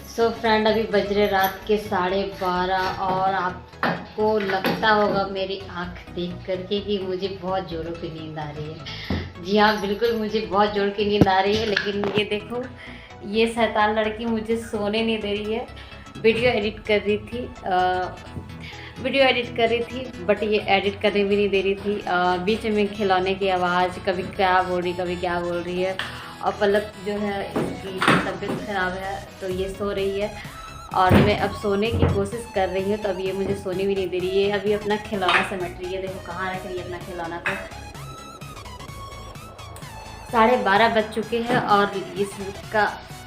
So friend, अभी बज रहे रात के 12:30 और आपको लगता होगा मेरी आंख देख करके कि मुझे बहुत ज़ोरों की नींद आ रही है। जी हाँ, बिल्कुल मुझे बहुत ज़ोर की नींद आ रही है। लेकिन ये देखो, ये शैतान लड़की मुझे सोने नहीं दे रही है। वीडियो एडिट कर रही थी बट ये एडिट करने भी नहीं दे रही थी। बीच में खिलौने की आवाज़, कभी क्या बोल रही कभी क्या बोल रही है। और पलक जो है, इसकी तबीयत ख़राब है तो ये सो रही है और मैं अब सोने की कोशिश कर रही हूँ, तो अब ये मुझे सोने भी नहीं दे रही है। अभी अपना खिलौना समेट रही है। देखो कहाँ रख रही है अपना खिलौना। तो 12:30 बज चुके हैं और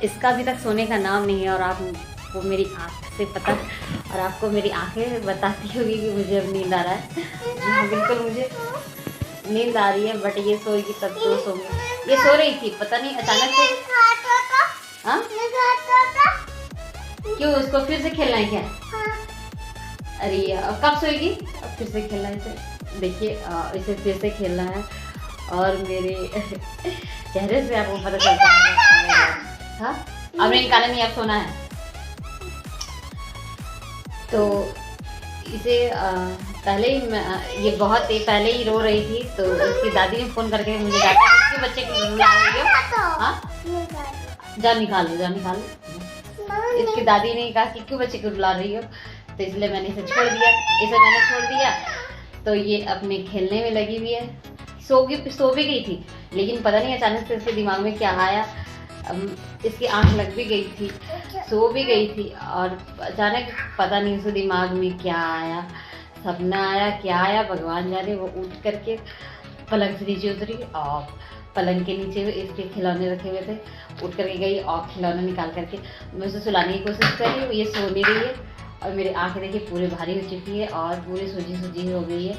इसका अभी तक सोने का नाम नहीं है। और आपको मेरी आँख से पता, और आपको मेरी आंखें बताती होगी कि मुझे अब नींद आ रहा है। जी हाँ, बिल्कुल मुझे नींद आ रही है, बट ये सोएगी तब तो सोऊंगी। ये सो रही थी, पता नहीं अचानक से। हाँ, क्यों, उसको फिर से खेलना है क्या? अरे अब कब सोएगी? अब फिर से खेलना है इसे। देखिए, इसे फिर से खेलना है और मेरे चेहरे से आपको पता चलता है। हाँ, अब नहीं निकाला, नहीं, अब सोना है। तो इसे पहले ही ये बहुत पहले ही रो रही थी, तो इसकी दादी ने फ़ोन करके मुझे डांटा कि इसके बच्चे को रुला रही हो। हाँ, जा निकाल लो। इसकी दादी ने कहा कि क्यों बच्चे को रुला रही हो, तो इसलिए मैंने इसे छोड़ दिया। तो ये अपने खेलने में लगी हुई है। सो भी गई थी, लेकिन पता नहीं अचानक से इसके दिमाग में क्या आया। इसकी आंख लग भी गई थी, सो भी गई थी, और अचानक पता नहीं उसके दिमाग में क्या आया, सपना आया, क्या आया भगवान जाने। वो उठ करके पलंग से नीचे उतरी और पलंग के नीचे इसके खिलौने रखे हुए थे, उठ करके गई और खिलौने निकाल करके मैं उसे सुलाने की कोशिश कर रही हूँ। ये सो नहीं रही है और मेरी आंखें देखिए पूरी भारी हो चुकी है और पूरी सूजी हो गई है।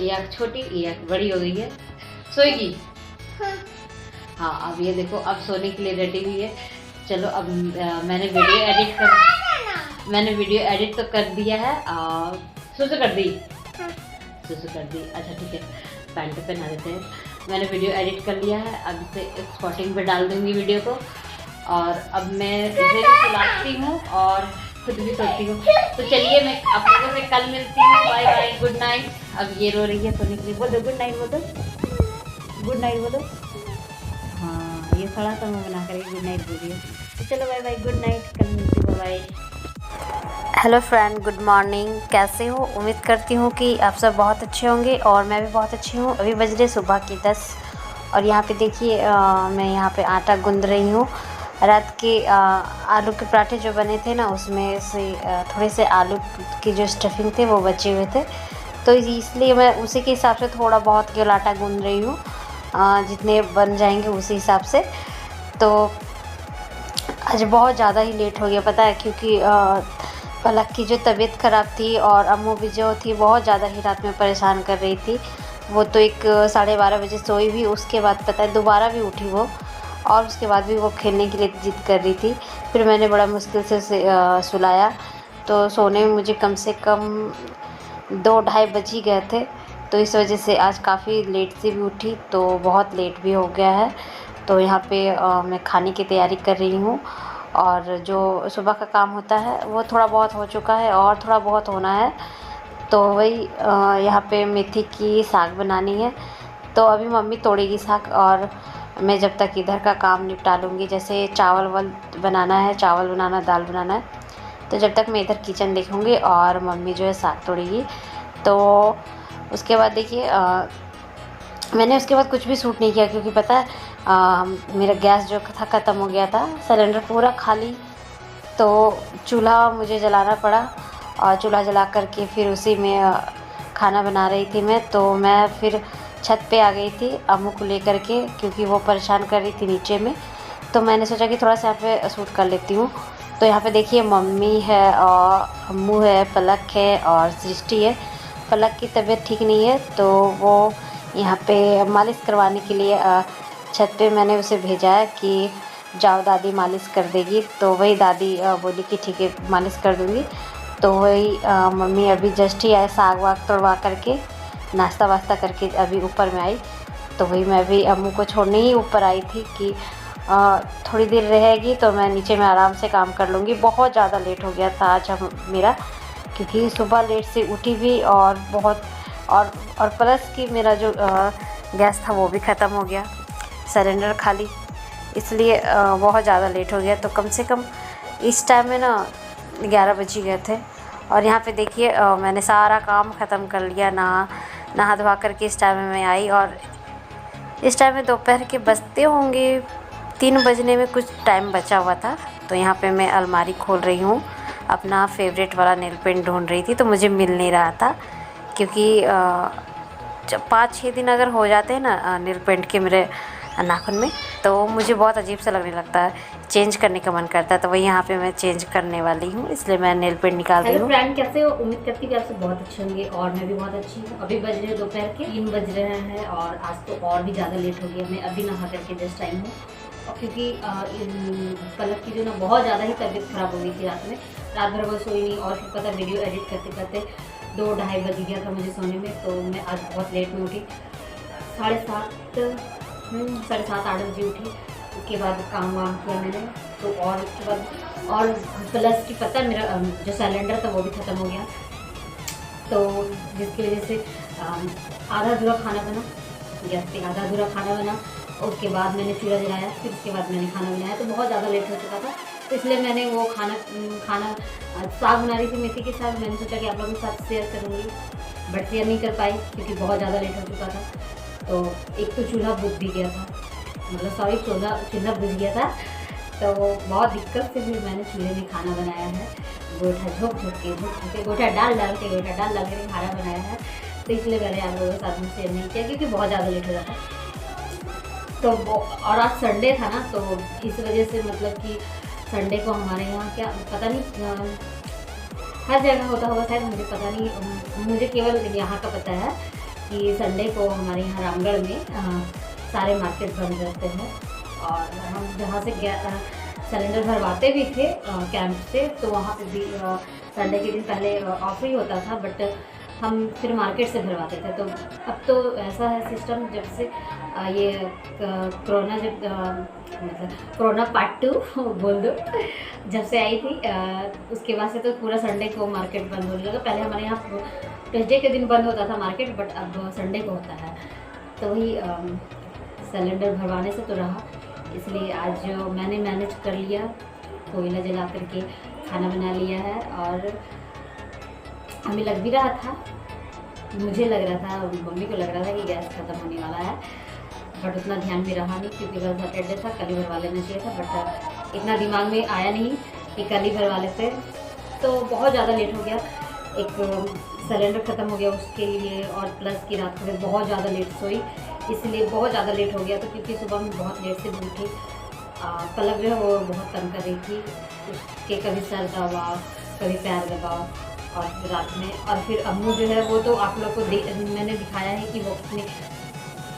ये आँख छोटी, ये आँख बड़ी हो गई है। सोएगी? हाँ, अब ये देखो, अब सोने के लिए रेडी हुई है। चलो, अब मैंने वीडियो एडिट तो कर दिया है। सुसु कर दी। अच्छा ठीक है, पैंट पहना देते हैं। मैंने वीडियो एडिट कर लिया है, अब इसे स्पॉटिंग पे डाल दूंगी वीडियो को। और अब मैं इसे सुलाती हूँ और खुद भी सोती हूँ। तो चलिए, मैं आप लोगों से कल मिलती हूँ। Bye bye, good night. अब ये रो रही है सोने के लिए। बोलो गुड नाइट, बोलो। हाँ, ये थोड़ा सा मुँह बना कर गुड नाइट बोलिए। तो चलो बाय बाय, गुड नाइट, कल मिलती हूँ, bye. Hello friend, good morning. कैसे हो? उम्मीद करती हूँ कि आप सब बहुत अच्छे होंगे और मैं भी बहुत अच्छी हूँ। अभी बज रहे सुबह की 10 और यहाँ पे देखिए, मैं यहाँ पे आटा गूंद रही हूँ। रात के आलू के पराठे जो बने थे ना, उसमें से थोड़े से आलू की जो स्टफिंग थे वो बचे हुए थे, तो इसलिए मैं उसी के हिसाब से थोड़ा बहुत केवल आटा गूंद रही हूँ। जितने बन जाएंगे उसी हिसाब से। तो आज बहुत ज़्यादा ही लेट हो गया, पता है, क्योंकि पलक की जो तबीयत ख़राब थी और अम्मू भी जो थी बहुत ज़्यादा ही रात में परेशान कर रही थी। वो तो 12:30 बजे सोई भी, उसके बाद पता है दोबारा भी उठी वो, और उसके बाद भी वो खेलने के लिए ज़िद कर रही थी। फिर मैंने बड़ा मुश्किल से सुलाया, तो सोने में मुझे कम से कम 2-2:30 बज ही गए थे। तो इस वजह से आज काफ़ी लेट से भी उठी, तो बहुत लेट भी हो गया है। तो यहाँ पे मैं खाने की तैयारी कर रही हूँ, और जो सुबह का काम होता है वो थोड़ा बहुत हो चुका है और थोड़ा बहुत होना है। तो वही यहाँ पे मेथी की साग बनानी है। तो अभी मम्मी तोड़ेगी साग और मैं जब तक इधर का काम निपटा लूँगी, जैसे चावल बनाना है, दाल बनाना है, तो जब तक मैं इधर किचन देखूँगी और मम्मी जो है साग तोड़ेगी। तो उसके बाद देखिए, मैंने उसके बाद कुछ भी शूट नहीं किया, क्योंकि पता है मेरा गैस जो था ख़त्म हो गया था, सिलेंडर पूरा खाली। तो चूल्हा मुझे जलाना पड़ा और चूल्हा जला करके फिर उसी में खाना बना रही थी मैं। तो मैं फिर छत पे आ गई थी अम्मू को लेकर के, क्योंकि वो परेशान कर रही थी नीचे में। तो मैंने सोचा कि थोड़ा सा यहाँ पे शूट कर लेती हूँ। तो यहाँ पे देखिए, मम्मी है और अम्मू है, पलक है और सृष्टि है। पलक की तबीयत ठीक नहीं है, तो वो यहाँ पे मालिश करवाने के लिए छत पे मैंने उसे भेजा है कि जाओ दादी मालिश कर देगी। तो वही दादी बोली कि ठीक है, मालिश कर दूँगी। तो वही मम्मी अभी जस्ट ही आए, साग वाग तोड़वा करके, नाश्ता वास्ता करके अभी ऊपर में आई। तो वही मैं भी अम्मू को छोड़ने ही ऊपर आई थी कि थोड़ी देर रहेगी तो मैं नीचे में आराम से काम कर लूँगी। बहुत ज़्यादा लेट हो गया था आज मेरा, क्योंकि सुबह लेट से उठी भी और बहुत और प्लस कि मेरा जो गैस था वो भी ख़त्म हो गया, सिलेंडर खाली, इसलिए बहुत ज़्यादा लेट हो गया। तो कम से कम इस टाइम में ना 11 बज गए थे। और यहाँ पे देखिए मैंने सारा काम ख़त्म कर लिया, नहा धोवा करके इस टाइम में मैं आई। और इस टाइम में दोपहर के बजते होंगे 3 बजने में कुछ टाइम बचा हुआ था। तो यहाँ पे मैं अलमारी खोल रही हूँ, अपना फेवरेट वाला नेल पेंट ढूंढ रही थी, तो मुझे मिल नहीं रहा था, क्योंकि 5-6 दिन अगर हो जाते हैं ना नेल पेंट के मेरे नाखून में, तो मुझे बहुत अजीब सा लगने लगता है, चेंज करने का मन करता है। तो वही यहाँ पे मैं चेंज करने वाली हूँ, इसलिए मैं नेल पेंट निकाल रही हूँ। फ्रेंड, कैसे हो? उम्मीद करती हूँ कि आपसे बहुत अच्छे होंगे और मैं भी बहुत अच्छी हूँ। अभी बज रहे दोपहर के 3 बज रहे हैं और आज तो और भी ज़्यादा लेट हो गया। मैं अभी नहा करके जस्ट टाइम हूँ, और क्योंकि पलक की जो ना बहुत ज़्यादा ही तबीयत ख़राब हो गई थी रात भर वो सोई नहीं। और फिर पता वीडियो एडिट करते करते 2-2:30 बज गया था मुझे सोने में। तो मैं आज बहुत लेट में उठी, 7:30-8 बजे उठी। उसके बाद काम वाम किया मैंने, तो और उसके बाद और प्लस की पता मेरा जो सिलेंडर था वो भी ख़त्म हो गया, तो जिसकी वजह से आधा अधूरा खाना बना, गैस पे आधा अधूरा खाना बना। उसके बाद मैंने चूल्हा जलाया, फिर उसके बाद मैंने खाना बनाया, तो बहुत ज़्यादा लेट हो चुका था। तो इसलिए मैंने वो खाना साग बना रही थी, मेथी के साग। मैंने सोचा कि आप लोगों के साथ शेयर करूँगी, बट शेयर नहीं कर पाई क्योंकि बहुत ज़्यादा लेट हो चुका था। तो एक तो चूल्हा बुझ भी गया था, मतलब सॉरी चूल्हा बुझ गया था, तो बहुत दिक्कत से फिर मैंने चूल्हे में खाना बनाया है। गोइठा झोंक के गोइठा डाल के खाना बनाया है। तो इसलिए मैंने आप लोगों के साथ में शेयर नहीं किया क्योंकि बहुत ज़्यादा लेट हो जाता। तो और आज संडे था ना, तो इस वजह से मतलब कि संडे को हमारे यहाँ क्या पता नहीं, हर जगह होता होगा शायद, मुझे पता नहीं, मुझे केवल यहाँ का पता है कि संडे को हमारे यहाँ रामगढ़ में सारे मार्केट बंद रहते हैं। और हम जहाँ से सिलेंडर भरवाते भी थे कैंप से, तो वहाँ पे भी संडे के दिन पहले ऑफ ही होता था, बट हम फिर मार्केट से भरवाते थे। तो अब तो ऐसा है सिस्टम, जब से ये कोरोना मतलब कोरोना पार्ट 2 बोल दो, जब से आई थी उसके बाद से तो पूरा संडे को मार्केट बंद होने लगा। पहले हमारे यहाँ ट्यूसडे के दिन बंद होता था मार्केट, बट अब संडे को होता है। तो वही सिलेंडर भरवाने से तो रहा, इसलिए आज मैंने मैनेज कर लिया, कोयला जला करके खाना बना लिया है। और हमें लग भी रहा था, मुझे लग रहा था, मम्मी को लग रहा था कि गैस ख़त्म होने वाला है, बट उतना ध्यान में रहा नहीं क्योंकि कल सैटरडे था, कल ही भरवा लेना चाहिए था। बट इतना दिमाग में आया नहीं कि कल ही भरवा लेते, तो बहुत ज़्यादा लेट हो गया। एक सिलेंडर ख़त्म हो गया उसके लिए, और प्लस की रात को बहुत ज़्यादा लेट सोई, इसलिए बहुत ज़्यादा लेट हो गया। तो क्योंकि सुबह में बहुत लेट से उठी, पलक जो है वो बहुत तंग कर रही थी, उसके कभी सर दबाओ कभी पैर दबाओ। और रात में और फिर अम्मू जो है वो तो आप लोग को मैंने दिखाया है कि वो अपने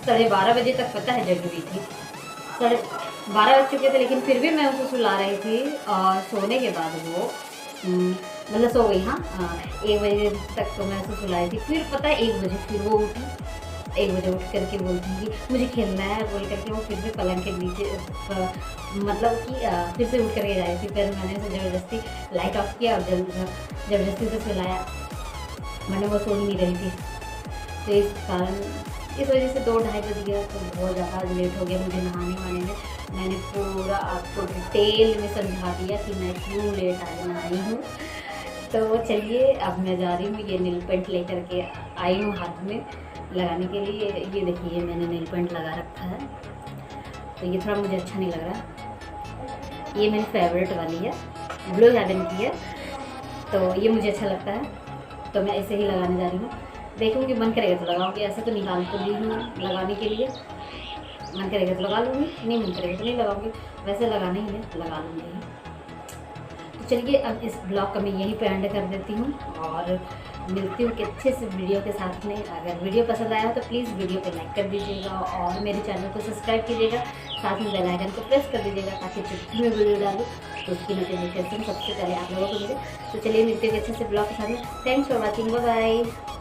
12:30 बजे तक पता है जग हुई थी, 12:30 बज चुके थे, लेकिन फिर भी मैं उसे सुला रही थी। और सोने के बाद वो मतलब सो गई। हाँ 1 बजे तक तो मैं उसे सुलाई थी। फिर पता है 1 बजे फिर वो उठी, 1 बजे उठ करके बोलती है कि मुझे खेलना है, बोल करके वो फिर से पलंग के नीचे मतलब कि फिर से उठ करके जाई थी। फिर मैंने उसे ज़बरदस्ती लाइट ऑफ किया और ज़बरदस्ती से सुलाया, मैंने वो सो ही नहीं रही थी। तो इस कारण इस वजह से 2-2:30 बज गया, तो बहुत ज़्यादा लेट हो गया मुझे नहाने वाने में। मैंने पूरा आपको डिटेल में समझा दिया कि मैं क्यों लेट आई हूँ। तो चलिए अब मैं जा रही हूँ, ये नेल पेंट लेकर के आई हूँ हाथ में लगाने के लिए। ये देखिए मैंने नेल पेंट लगा रखा है, तो ये थोड़ा मुझे अच्छा नहीं लग रहा। ये मेरी फेवरेट वाली है, ब्लू हेवन की है, तो ये मुझे अच्छा लगता है, तो मैं ऐसे ही लगाने जा रही हूँ। देखूँगी मन करेगा तो लगाऊंगी, ऐसे तो निकाल तो ली हूँ लगाने के लिए, मन करेगा तो लगा लूँगी, नहीं मन करेगा तो नहीं लगाऊंगी, वैसे लगाना ही है लगा लूँगी। तो चलिए अब इस ब्लॉग का मैं यहीं पे एंड कर देती हूँ और मिलती हूँ कि अच्छे से वीडियो के साथ में। अगर वीडियो पसंद आया तो प्लीज़ वीडियो को लाइक कर दीजिएगा और मेरे चैनल को सब्सक्राइब कीजिएगा, साथ में बेल आइकन को प्रेस कर दीजिएगा ताकि जब मैं वीडियो डालूँ तो उसकी नोटिफिकेशन सबसे पहले आप लोगों को मिले। तो चलिए मिलते हैं अच्छे से ब्लॉग के साथ में। Thanks for watching, bye bye.